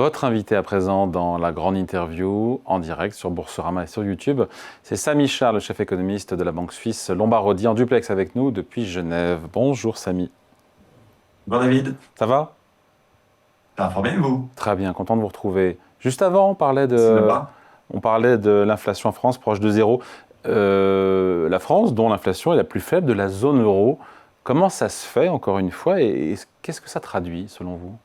Votre invité à présent dans la grande interview en direct sur Boursorama et sur YouTube, c'est Samy Charles, le chef économiste de la banque suisse Lombard-Odier, en duplex avec nous depuis Genève. Bonjour Samy. Bonjour David, Ça va? ça va fort bien vous? Très bien, content de vous retrouver. Juste avant, C'est là-bas. on parlait de l'inflation en France proche de zéro. La France, dont l'inflation est la plus faible de la zone euro, comment ça se fait encore une fois et qu'est-ce que ça traduit selon vous?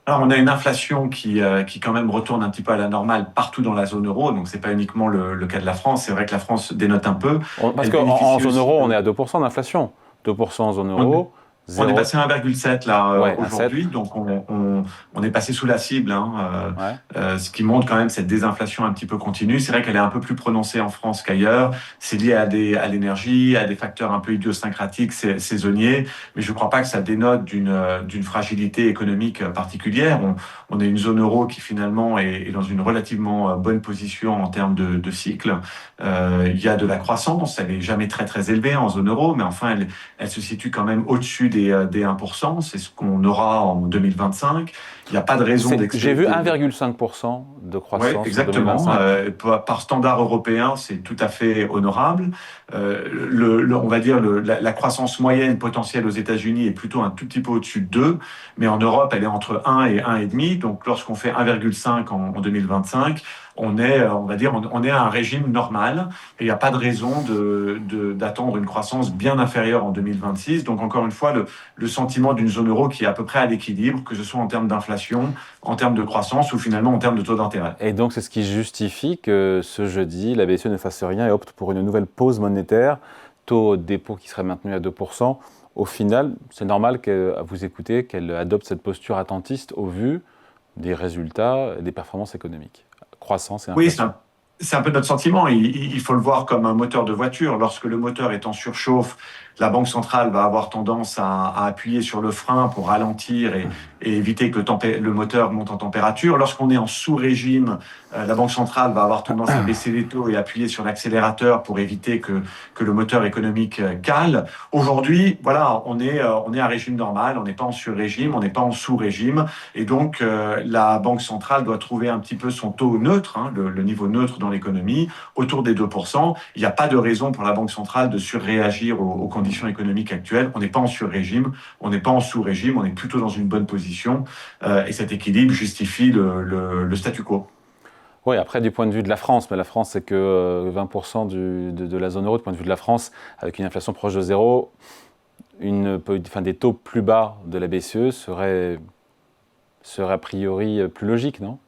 Alors on a une inflation qui quand même retourne un petit peu à la normale partout dans la zone euro, donc c'est pas uniquement le cas de la France, c'est vrai que la France dénote un peu. Parce Elle qu'en bénéficie zone aussi euro, on de... est à 2% d'inflation. 2% en zone On, euro, on est 0, passé à 1,7 là ouais, à 7. aujourd'hui, donc on est passé sous la cible, hein, Ouais. ce qui montre quand même cette désinflation un petit peu continue. C'est vrai qu'elle est un peu plus prononcée en France qu'ailleurs. C'est lié à l'énergie, à des facteurs un peu idiosyncratiques, saisonniers, mais je ne crois pas que ça dénote d'une fragilité économique particulière. On est une zone euro qui finalement est dans une relativement bonne position en termes de cycle. Il y a de la croissance, elle n'est jamais très très élevée en zone euro, mais enfin elle se situe quand même au-dessus des 1%. C'est ce qu'on aura en 2025. Il n'y a pas de raison J'ai vu d'expecter. 1,5% de Oui, croissance en exactement. 2025. Par standard européen, c'est tout à fait honorable. On va dire la croissance moyenne potentielle aux États-Unis est plutôt un tout petit peu au-dessus de 2, mais en Europe, elle est entre 1 et 1,5. Donc, lorsqu'on fait 1,5 en 2025, on va dire, on est à un régime normal et il n'y a pas de raison d'attendre une croissance bien inférieure en 2026. Donc, encore une fois, le sentiment d'une zone euro qui est à peu près à l'équilibre, que ce soit en termes d'inflation, en termes de croissance ou finalement en termes de taux d'intérêt. Et donc, c'est ce qui justifie que ce jeudi, la BCE ne fasse rien et opte pour une nouvelle pause monétaire, taux de dépôt qui serait maintenu à 2%. Au final, c'est normal à vous écouter qu'elle adopte cette posture attentiste au vu des résultats et des performances économiques, croissance et Oui, inflation. c'est un peu notre sentiment. Il faut le voir comme un moteur de voiture. Lorsque le moteur est en surchauffe, la Banque centrale va avoir tendance à appuyer sur le frein pour ralentir et éviter que le moteur monte en température. Lorsqu'on est en sous-régime, la Banque centrale va avoir tendance à baisser les taux et appuyer sur l'accélérateur pour éviter que le moteur économique cale. Aujourd'hui, voilà, on est à régime normal, on n'est pas en sur-régime, on n'est pas en sous-régime. Et donc, la Banque centrale doit trouver un petit peu son taux neutre, hein, le niveau neutre dans l'économie, autour des 2%. Il n'y a pas de raison pour la Banque centrale de surréagir aux conditions économiques actuelles. On n'est pas en sur-régime, on n'est pas en sous-régime, on est plutôt dans une bonne position. Et cet équilibre justifie le statu quo. Oui, après, du point de vue de la France, mais la France, c'est que 20% de la zone euro, du point de vue de la France, avec une inflation proche de zéro, des taux plus bas de la BCE serait a priori plus logique, non?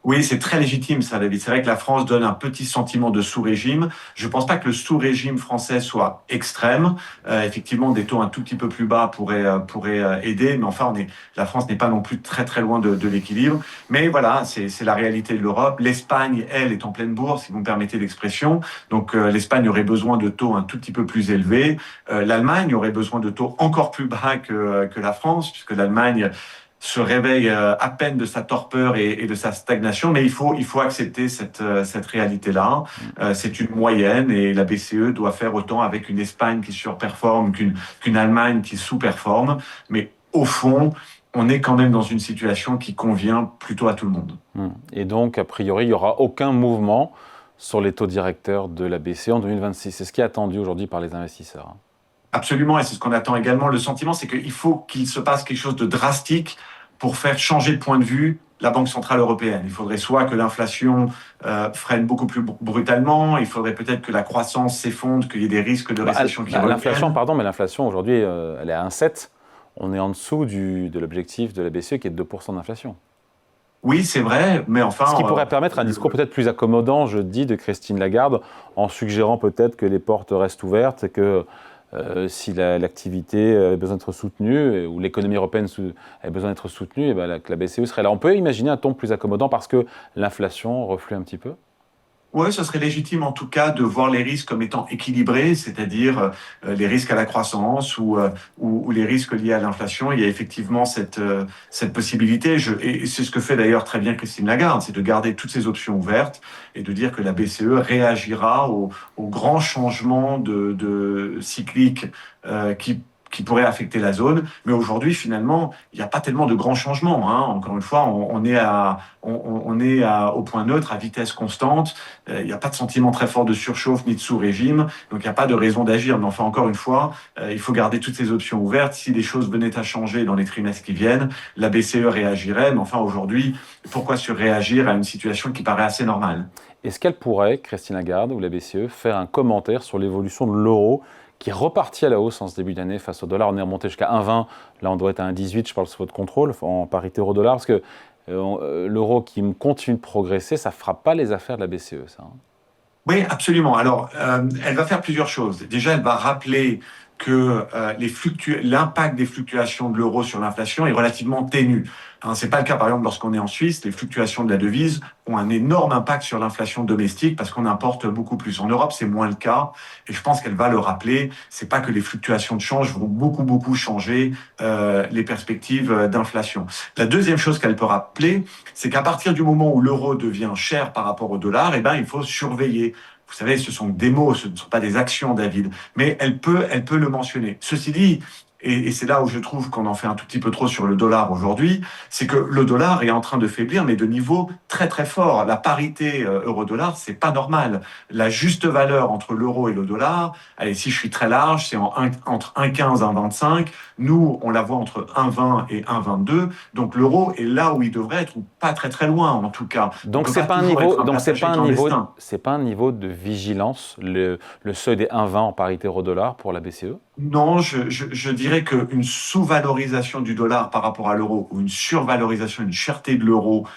Oui, c'est très légitime ça, David. C'est vrai que la France donne un petit sentiment de sous-régime. Je ne pense pas que le sous-régime français soit extrême. Effectivement, des taux un tout petit peu plus bas pourraient aider, mais enfin, la France n'est pas non plus très très loin de l'équilibre. Mais voilà, c'est la réalité de l'Europe. L'Espagne, elle, est en pleine bourse, si vous me permettez l'expression. Donc, l'Espagne aurait besoin de taux un tout petit peu plus élevés. L'Allemagne aurait besoin de taux encore plus bas que la France, puisque l'Allemagne se réveille à peine de sa torpeur et de sa stagnation, mais il faut accepter cette réalité-là. C'est une moyenne et la BCE doit faire autant avec une Espagne qui surperforme qu'une Allemagne qui sous-performe. Mais au fond, on est quand même dans une situation qui convient plutôt à tout le monde. Et donc, a priori, il n'y aura aucun mouvement sur les taux directeurs de la BCE en 2026. C'est ce qui est attendu aujourd'hui par les investisseurs. Absolument, et c'est ce qu'on attend également. Le sentiment, c'est qu'il faut qu'il se passe quelque chose de drastique pour faire changer de point de vue la Banque centrale européenne. Il faudrait soit que l'inflation freine beaucoup plus brutalement, il faudrait peut-être que la croissance s'effondre, qu'il y ait des risques de récession qui L'inflation, reviennent. pardon, mais l'inflation aujourd'hui, elle est à 1,7. On est en dessous de l'objectif de la BCE qui est de 2% d'inflation. Oui, c'est vrai, mais Ce qui enfin, pourrait permettre un discours peut-être plus accommodant, je dis, de Christine Lagarde, en suggérant peut-être que les portes restent ouvertes et que si l'activité a besoin d'être soutenue, ou l'économie européenne a besoin d'être soutenue, et ben que la BCE serait là. On peut imaginer un ton plus accommodant parce que l'inflation reflue un petit peu. oui, ce serait légitime en tout cas de voir les risques comme étant équilibrés, c'est-à-dire les risques à la croissance ou les risques liés à l'inflation. Il y a effectivement cette possibilité. Et c'est ce que fait d'ailleurs très bien Christine Lagarde, c'est de garder toutes ces options ouvertes et de dire que la BCE réagira aux grands changements de cycliques qui qui pourrait affecter la zone. Mais aujourd'hui, finalement, il n'y a pas tellement de grands changements, hein. Encore une fois, on est au point neutre, à vitesse constante. Il n'y a pas de sentiment très fort de surchauffe ni de sous-régime. Donc, il n'y a pas de raison d'agir. Mais enfin, encore une fois, il faut garder toutes ces options ouvertes. Si les choses venaient à changer dans les trimestres qui viennent, la BCE réagirait. Mais enfin, aujourd'hui, pourquoi surréagir à une situation qui paraît assez normale? Est-ce qu'elle pourrait, Christine Lagarde ou la BCE, faire un commentaire sur l'évolution de l'euro qui est reparti à la hausse en ce début d'année face au dollar? On est remonté jusqu'à 1,20, là on doit être à 1,18, je parle sous votre contrôle, en parité euro-dollar, parce que l'euro qui continue de progresser, ça ne fera pas les affaires de la BCE, ça, hein. Oui, absolument. Alors, elle va faire plusieurs choses. Déjà, elle va rappeler que l'impact des fluctuations de l'euro sur l'inflation est relativement ténu. Hein, c'est pas le cas, par exemple, lorsqu'on est en Suisse. Les fluctuations de la devise ont un énorme impact sur l'inflation domestique parce qu'on importe beaucoup plus. En Europe, c'est moins le cas. Et je pense qu'elle va le rappeler. C'est pas que les fluctuations de change vont beaucoup changer les perspectives d'inflation. La deuxième chose qu'elle peut rappeler, c'est qu'à partir du moment où l'euro devient cher par rapport au dollar, eh ben, il faut surveiller. Vous savez, ce sont des mots, ce ne sont pas des actions, David. Mais elle peut le mentionner. Ceci dit, et c'est là où je trouve qu'on en fait un tout petit peu trop sur le dollar aujourd'hui, c'est que le dollar est en train de faiblir, mais de niveau très fort. La parité euro-dollar, c'est pas normal. La juste valeur entre l'euro et le dollar, allez, si je suis très large, c'est entre 1,15 et 1,25. Nous, on la voit entre 1,20 et 1,22. Donc l'euro est là où il devrait être, ou pas très loin en tout cas. Donc c'est pas un niveau, c'est pas un niveau de vigilance, le seuil des 1,20 en parité euro-dollar pour la BCE? Non, je dirais qu'une sous-valorisation du dollar par rapport à l'euro ou une survalorisation, une cherté de l'euro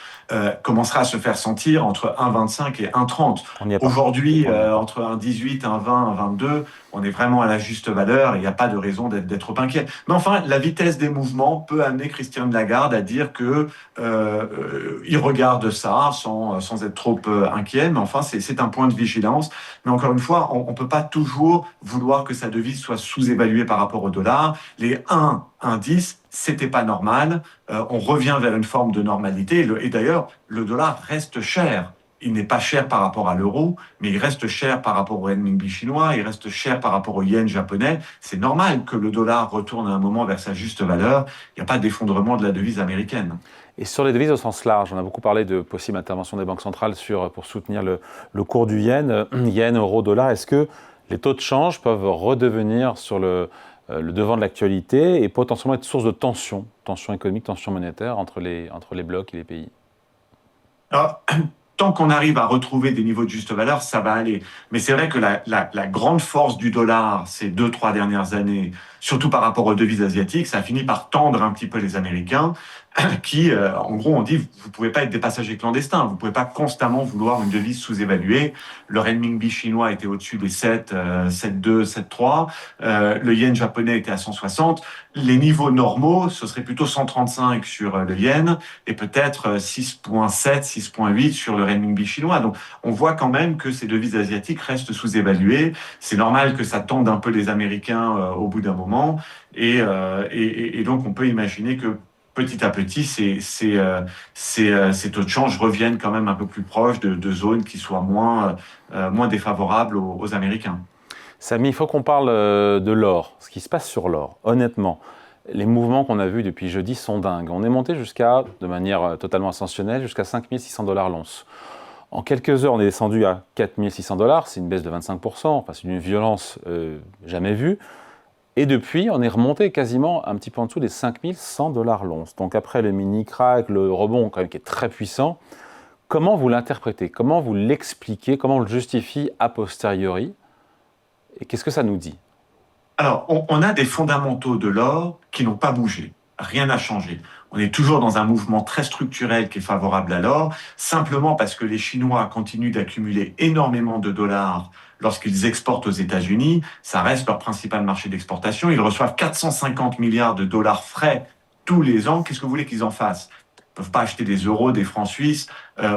commencera à se faire sentir entre 1,25 et 1,30. Aujourd'hui, entre 1,18, 1,20, 1,22, on est vraiment à la juste valeur et il n'y a pas de raison d'être trop inquiet. Mais enfin, la vitesse des mouvements peut amener Christine Lagarde à dire que il regarde ça sans être trop inquiet. Mais enfin, c'est un point de vigilance. Mais encore une fois, on ne peut pas toujours vouloir que sa devise soit sous-évaluée par rapport au dollar. Les 1,10, c'était pas normal. On revient vers une forme de normalité. Et d'ailleurs, le dollar reste cher. Il n'est pas cher par rapport à l'euro, mais il reste cher par rapport au renminbi chinois, il reste cher par rapport au yen japonais. C'est normal que le dollar retourne à un moment vers sa juste valeur. Il n'y a pas d'effondrement de la devise américaine. Et sur les devises au sens large, on a beaucoup parlé de possible intervention des banques centrales pour soutenir le cours du yen, yen, euro, dollar. Est-ce que les taux de change peuvent redevenir sur le devant de l'actualité et potentiellement être source de tension économique, tension monétaire entre les blocs et les pays? Alors, tant qu'on arrive à retrouver des niveaux de juste valeur, ça va aller. Mais c'est vrai que la grande force du dollar ces 2-3 dernières années, surtout par rapport aux devises asiatiques, ça a fini par tendre un petit peu les Américains qui, en gros, ont dit vous ne pouvez pas être des passagers clandestins, vous ne pouvez pas constamment vouloir une devise sous-évaluée. Le renminbi chinois était au-dessus des 7, 7,2, 7,3. Le yen japonais était à 160. Les niveaux normaux, ce serait plutôt 135 sur le yen et peut-être 6,7, 6,8 sur le renminbi chinois. Donc, on voit quand même que ces devises asiatiques restent sous-évaluées. C'est normal que ça tende un peu les Américains au bout d'un moment. Et donc, on peut imaginer que petit à petit, ces taux de change reviennent quand même un peu plus proches de zones qui soient moins défavorables aux Américains. Samy, il faut qu'on parle de l'or, ce qui se passe sur l'or. Honnêtement, les mouvements qu'on a vus depuis jeudi sont dingues. On est monté de manière totalement ascensionnelle, jusqu'à 5 600 $ l'once. En quelques heures, on est descendu à 4 600 $, c'est une baisse de 25%, enfin, c'est une violence jamais vue. Et depuis, on est remonté quasiment un petit peu en dessous des 5 100 $ l'once. Donc après le mini-crack, le rebond quand même qui est très puissant, comment vous l'interprétez? Comment vous l'expliquez? Comment on le justifie a posteriori? Et qu'est-ce que ça nous dit? Alors, on a des fondamentaux de l'or qui n'ont pas bougé. Rien n'a changé. On est toujours dans un mouvement très structurel qui est favorable à l'or, simplement parce que les Chinois continuent d'accumuler énormément de dollars lorsqu'ils exportent aux États-Unis. Ça reste leur principal marché d'exportation. Ils reçoivent 450 milliards de dollars frais tous les ans. Qu'est-ce que vous voulez qu'ils en fassent? Ils ne peuvent pas acheter des euros, des francs suisses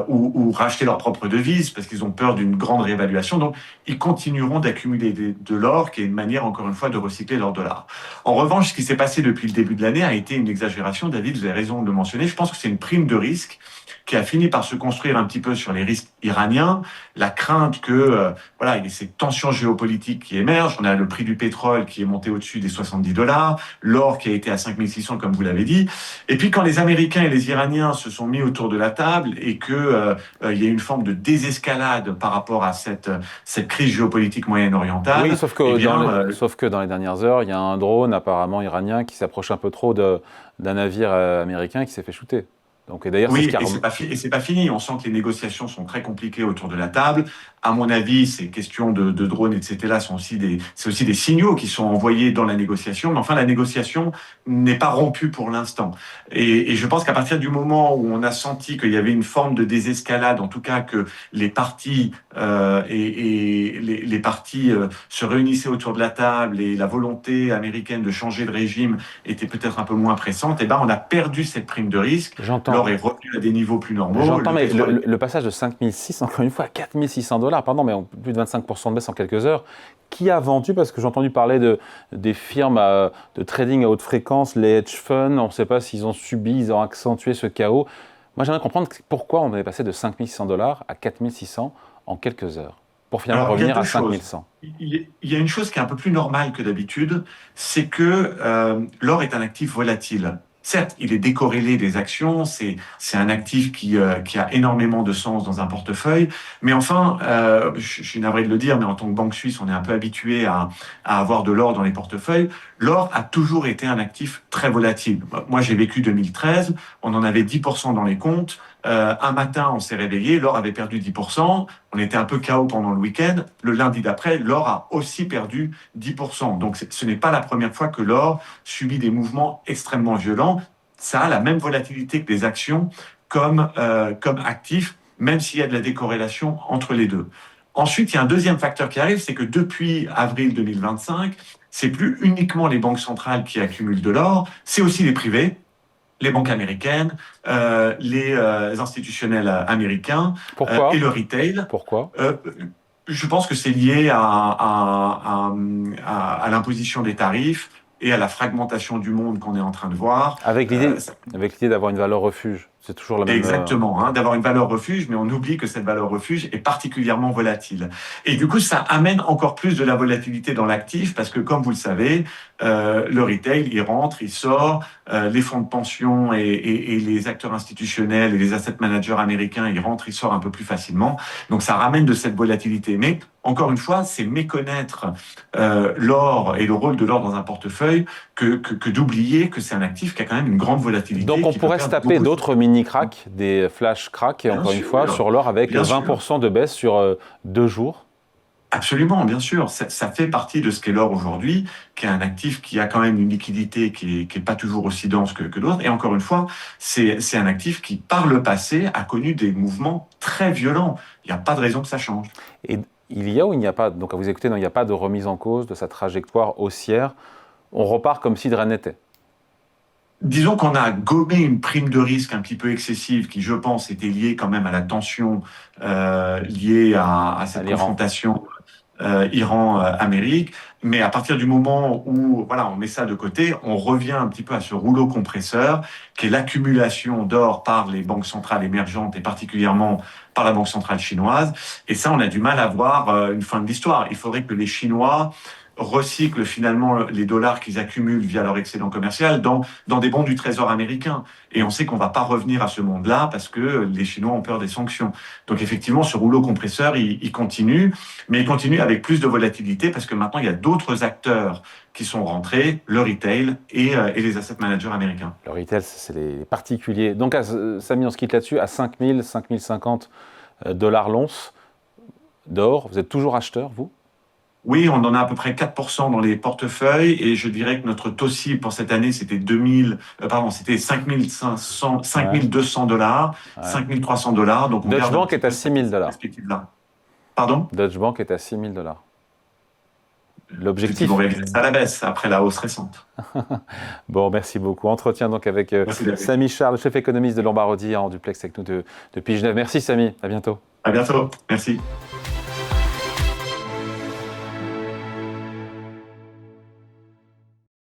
ou racheter leur propre devise parce qu'ils ont peur d'une grande réévaluation. Donc, ils continueront d'accumuler de l'or, qui est une manière, encore une fois, de recycler leur dollar. En revanche, ce qui s'est passé depuis le début de l'année a été une exagération. David, vous avez raison de le mentionner. Je pense que c'est une prime de risque qui a fini par se construire un petit peu sur les risques iraniens, la crainte que voilà, il y ait ces tensions géopolitiques qui émergent. On a le prix du pétrole qui est monté au-dessus des $70, l'or qui a été à 5600 comme vous l'avez dit. Et puis quand les Américains et les Iraniens se sont mis autour de la table et que il y a une forme de désescalade par rapport à cette crise géopolitique moyen-orientale. Oui, sauf que, eh bien, sauf que dans les dernières heures, il y a un drone apparemment iranien qui s'approche un peu trop d'un navire américain qui s'est fait shooter. Donc, et d'ailleurs, oui, c'est ce et c'est pas fini. On sent que les négociations sont très compliquées autour de la table. À mon avis, ces questions de drones, etc., c'est aussi des signaux qui sont envoyés dans la négociation. Mais enfin, la négociation n'est pas rompue pour l'instant. Et je pense qu'à partir du moment où on a senti qu'il y avait une forme de désescalade, en tout cas que les partis les partis se réunissaient autour de la table et la volonté américaine de changer de régime était peut-être un peu moins pressante, et ben on a perdu cette prime de risque. J'entends. L'or est revenu à des niveaux plus normaux. J'entends, mais le passage de 5600, encore une fois, à 4600 $, pardon, mais plus de 25% de baisse en quelques heures. Qui a vendu? Parce que j'ai entendu parler des firmes de trading à haute fréquence, les hedge funds, on ne sait pas s'ils ont subi, ils ont accentué ce chaos. Moi, j'aimerais comprendre pourquoi on est passé de 5600 $ à 4600 en quelques heures, pour finalement revenir à 5100. Il y a une chose qui est un peu plus normale que d'habitude, c'est que l'or est un actif volatile. Certes, il est décorrélé des actions, c'est un actif qui a énormément de sens dans un portefeuille, mais enfin, je suis navré de le dire, mais en tant que banque suisse, on est un peu habitué à avoir de l'or dans les portefeuilles. L'or a toujours été un actif très volatile. Moi, j'ai vécu 2013, on en avait 10% dans les comptes. Un matin, on s'est réveillé, l'or avait perdu 10%, on était un peu KO pendant le week-end. Le lundi d'après, l'or a aussi perdu 10%. Donc, ce n'est pas la première fois que l'or subit des mouvements extrêmement violents. Ça a la même volatilité que les actions comme actifs, même s'il y a de la décorrélation entre les deux. Ensuite, il y a un deuxième facteur qui arrive, c'est que depuis avril 2025, c'est plus uniquement les banques centrales qui accumulent de l'or, c'est aussi les privés, les banques américaines, les institutionnels américains et le retail. Pourquoi Je pense que c'est lié à l'imposition des tarifs et à la fragmentation du monde qu'on est en train de voir. Avec l'idée d'avoir une valeur refuge. C'est toujours la même... Exactement, d'avoir une valeur refuge, mais on oublie que cette valeur refuge est particulièrement volatile. Et du coup, ça amène encore plus de la volatilité dans l'actif, parce que comme vous le savez, le retail, il rentre, il sort, les fonds de pension et les acteurs institutionnels et les asset managers américains, ils rentrent, ils sortent un peu plus facilement. Donc ça ramène de cette volatilité. Mais encore une fois, c'est méconnaître l'or et le rôle de l'or dans un portefeuille que d'oublier que c'est un actif qui a quand même une grande volatilité. Donc on pourrait se taper d'autres mini-cracks, des flash cracks, et encore une fois, sur l'or avec 20% de baisse sur 2 jours. Absolument, bien sûr. Ça fait partie de ce qu'est l'or aujourd'hui, qui est un actif qui a quand même une liquidité qui est pas toujours aussi dense que d'autres. Et encore une fois, c'est un actif qui, par le passé, a connu des mouvements très violents. Il n'y a pas de raison que ça change. Et il y a ou il n'y a pas, donc à vous écouter, non, il n'y a pas de remise en cause de sa trajectoire haussière. On repart comme si de rien n'était. Disons qu'on a gommé une prime de risque un petit peu excessive qui, je pense, était liée quand même à la tension liée à cette confrontation Iran-Amérique. Mais à partir du moment où voilà, on met ça de côté, on revient un petit peu à ce rouleau compresseur qui est l'accumulation d'or par les banques centrales émergentes et particulièrement par la Banque centrale chinoise. Et ça, on a du mal à voir une fin de l'histoire. Il faudrait que les Chinois recyclent finalement les dollars qu'ils accumulent via leur excédent commercial dans des bons du Trésor américain. Et on sait qu'on va pas revenir à ce monde-là parce que les Chinois ont peur des sanctions. Donc effectivement, ce rouleau compresseur, il continue, mais il continue avec plus de volatilité parce que maintenant, il y a d'autres acteurs qui sont rentrés, le retail et les asset managers américains. Le retail, c'est les particuliers. Donc, Samy, on se quitte là-dessus, à 5000, 5050 $ l'once d'or. Vous êtes toujours acheteur, vous ? Oui, on en a à peu près 4% dans les portefeuilles et je dirais que notre taux cible pour cette année, c'était 5500, 5200 $, 5300 $. Donc Deutsche Bank est à 6000 $. Pardon ? Deutsche Bank est à 6000 $. l'objectif. Ils vont réviser ça à la baisse après la hausse récente. Bon, merci beaucoup. Entretien donc avec Samy Charles, chef économiste de Lombardodi en duplex avec nous depuis Genève. Merci Samy, à bientôt. À bientôt, merci.